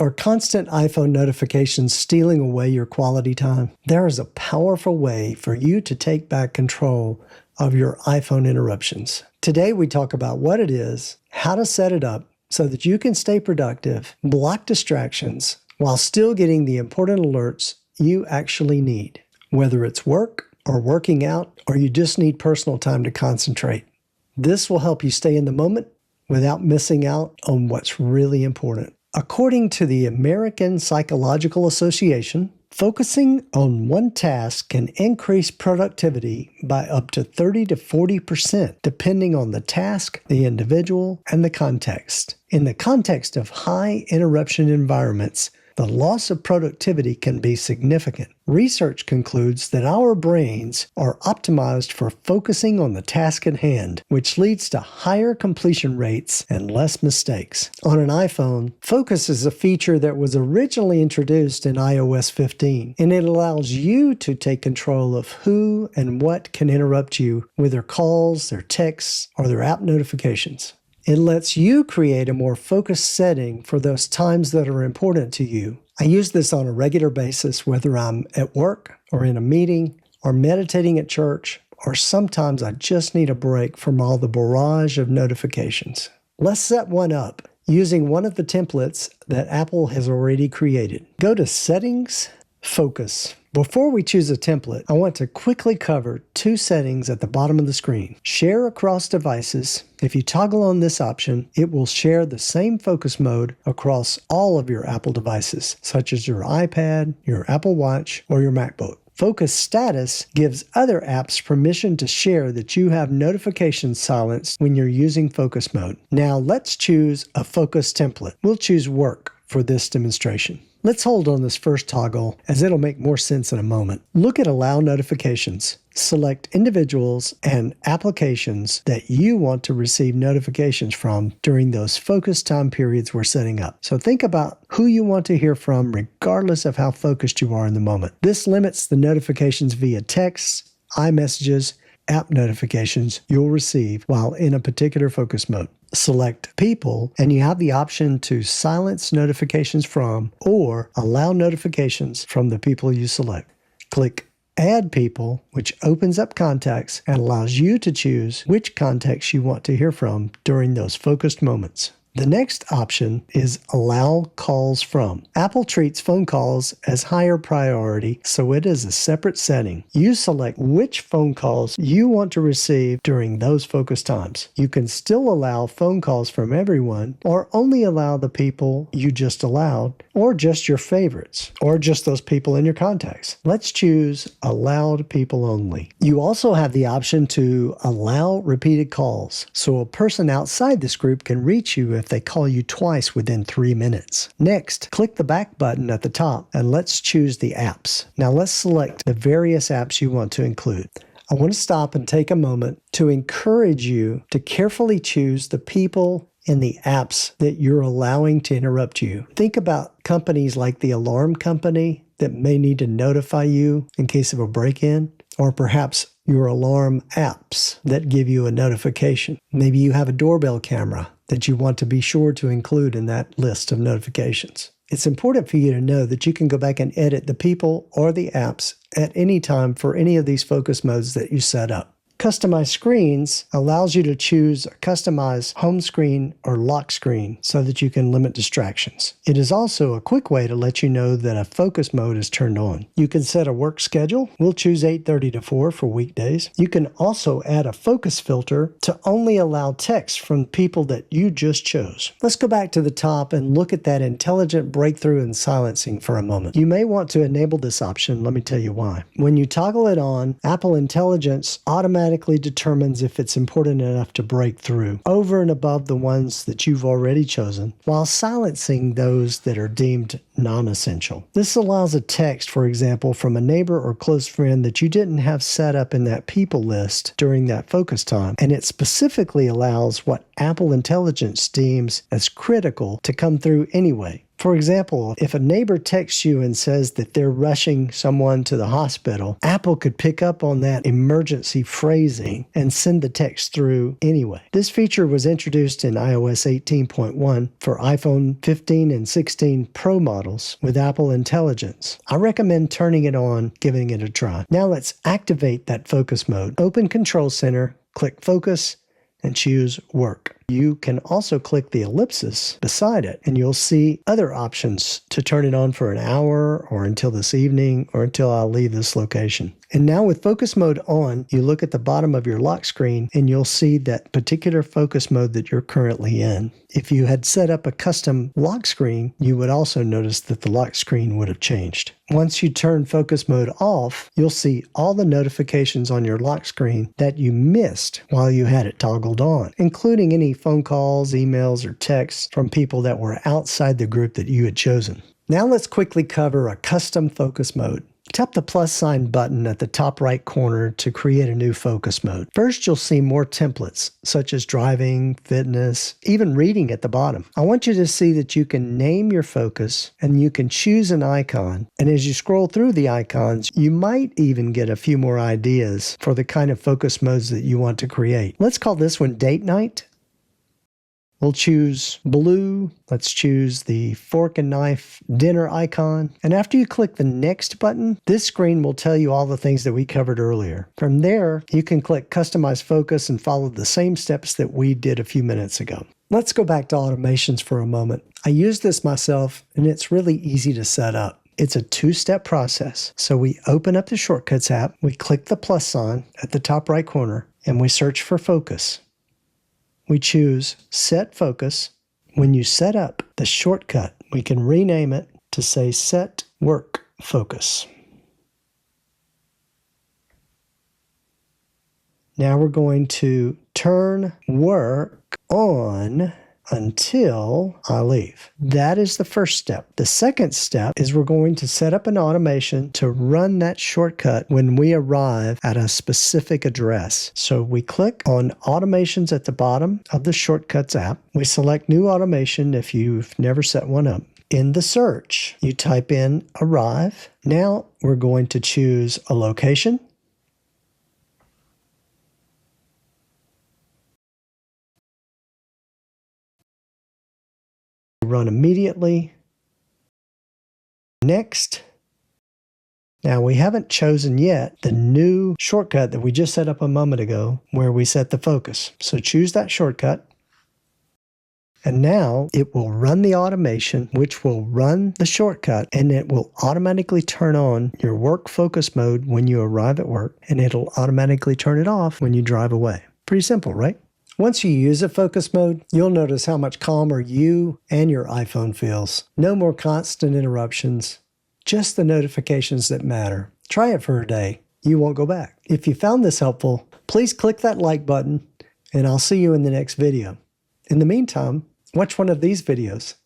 Are constant iPhone notifications stealing away your quality time? There is a powerful way for you to take back control of your iPhone interruptions. Today we talk about what it is, how to set it up so that you can stay productive, block distractions, while still getting the important alerts you actually need, whether it's work or working out, or you just need personal time to concentrate. This will help you stay in the moment without missing out on what's really important. According to the American Psychological Association, focusing on one task can increase productivity by up to 30 to 40%, depending on the task, the individual, and the context. In the context of high interruption environments, the loss of productivity can be significant. Research concludes that our brains are optimized for focusing on the task at hand, which leads to higher completion rates and less mistakes. On an iPhone, Focus is a feature that was originally introduced in iOS 15, and it allows you to take control of who and what can interrupt you with their calls, their texts, or their app notifications. It lets you create a more focused setting for those times that are important to you. I use this on a regular basis, whether I'm at work or in a meeting or meditating at church, or sometimes I just need a break from all the barrage of notifications. Let's set one up using one of the templates that Apple has already created. Go to Settings, Focus. Before we choose a template, I want to quickly cover two settings at the bottom of the screen. Share across devices. If you toggle on this option, it will share the same focus mode across all of your Apple devices, such as your iPad, your Apple Watch, or your MacBook. Focus Status gives other apps permission to share that you have notifications silenced when you're using focus mode. Now let's choose a focus template. We'll choose Work for this demonstration. Let's hold on this first toggle, as it'll make more sense in a moment. Look at Allow Notifications. Select individuals and applications that you want to receive notifications from during those focused time periods we're setting up. So think about who you want to hear from regardless of how focused you are in the moment. This limits the notifications via text, iMessages, app notifications you'll receive while in a particular focus mode. Select People, and you have the option to silence notifications from or allow notifications from the people you select. Click Add People, which opens up contacts and allows you to choose which contacts you want to hear from during those focused moments. The next option is Allow Calls From. Apple treats phone calls as higher priority, so it is a separate setting. You select which phone calls you want to receive during those focused times. You can still allow phone calls from everyone, or only allow the people you just allowed, or just your favorites, or just those people in your contacts. Let's choose Allowed People Only. You also have the option to allow repeated calls, so a person outside this group can reach you if they call you twice within 3 minutes. Next, click the back button at the top and let's choose the apps. Now let's select the various apps you want to include. I want to stop and take a moment to encourage you to carefully choose the people and the apps that you're allowing to interrupt you. Think about companies like the alarm company that may need to notify you in case of a break-in, or perhaps your alarm apps that give you a notification. Maybe you have a doorbell camera that you want to be sure to include in that list of notifications. It's important for you to know that you can go back and edit the people or the apps at any time for any of these focus modes that you set up. Customize Screens allows you to choose a customized home screen or lock screen so that you can limit distractions. It is also a quick way to let you know that a focus mode is turned on. You can set a work schedule. We'll choose 8:30 to 4 for weekdays. You can also add a focus filter to only allow text from people that you just chose. Let's go back to the top and look at that intelligent breakthrough and silencing for a moment. You may want to enable this option. Let me tell you why. When you toggle it on, Apple Intelligence automatically determines if it's important enough to break through over and above the ones that you've already chosen, while silencing those that are deemed non-essential. This allows a text, for example, from a neighbor or close friend that you didn't have set up in that people list during that focus time, and it specifically allows what Apple Intelligence deems as critical to come through anyway. For example, if a neighbor texts you and says that they're rushing someone to the hospital, Apple could pick up on that emergency phrasing and send the text through anyway. This feature was introduced in iOS 18.1 for iPhone 15 and 16 Pro models with Apple Intelligence. I recommend turning it on, giving it a try. Now let's activate that focus mode. Open Control Center, click Focus, and choose Work. You can also click the ellipsis beside it, and you'll see other options to turn it on for an hour or until this evening or until I'll leave this location. And now with focus mode on, you look at the bottom of your lock screen and you'll see that particular focus mode that you're currently in. If you had set up a custom lock screen, you would also notice that the lock screen would have changed. Once you turn focus mode off, you'll see all the notifications on your lock screen that you missed while you had it toggled on, including any phone calls, emails, or texts from people that were outside the group that you had chosen. Now let's quickly cover a custom focus mode. Tap the plus sign button at the top right corner to create a new focus mode. First, you'll see more templates, such as driving, fitness, even reading at the bottom. I want you to see that you can name your focus and you can choose an icon. And as you scroll through the icons, you might even get a few more ideas for the kind of focus modes that you want to create. Let's call this one Date Night. We'll choose blue. Let's choose the fork and knife dinner icon. And after you click the next button, this screen will tell you all the things that we covered earlier. From there, you can click Customize Focus and follow the same steps that we did a few minutes ago. Let's go back to automations for a moment. I use this myself, and it's really easy to set up. It's a two-step process. So we open up the Shortcuts app, we click the plus sign at the top right corner, and we search for Focus. We choose Set Focus. When you set up the shortcut, we can rename it to say Set Work Focus. Now we're going to turn work on until I leave. That is the first step. The second step is we're going to set up an automation to run that shortcut when we arrive at a specific address. So we click on Automations at the bottom of the Shortcuts app. We select New Automation if you've never set one up. In the search, you type in Arrive. Now we're going to choose a location. Run immediately. Next. Now we haven't chosen yet the new shortcut that we just set up a moment ago where we set the focus. So choose that shortcut. And now it will run the automation, which will run the shortcut, and it will automatically turn on your work focus mode when you arrive at work, and it'll automatically turn it off when you drive away. Pretty simple, right? Once you use a focus mode, you'll notice how much calmer you and your iPhone feels. No more constant interruptions, just the notifications that matter. Try it for a day. You won't go back. If you found this helpful, please click that like button, and I'll see you in the next video. In the meantime, watch one of these videos.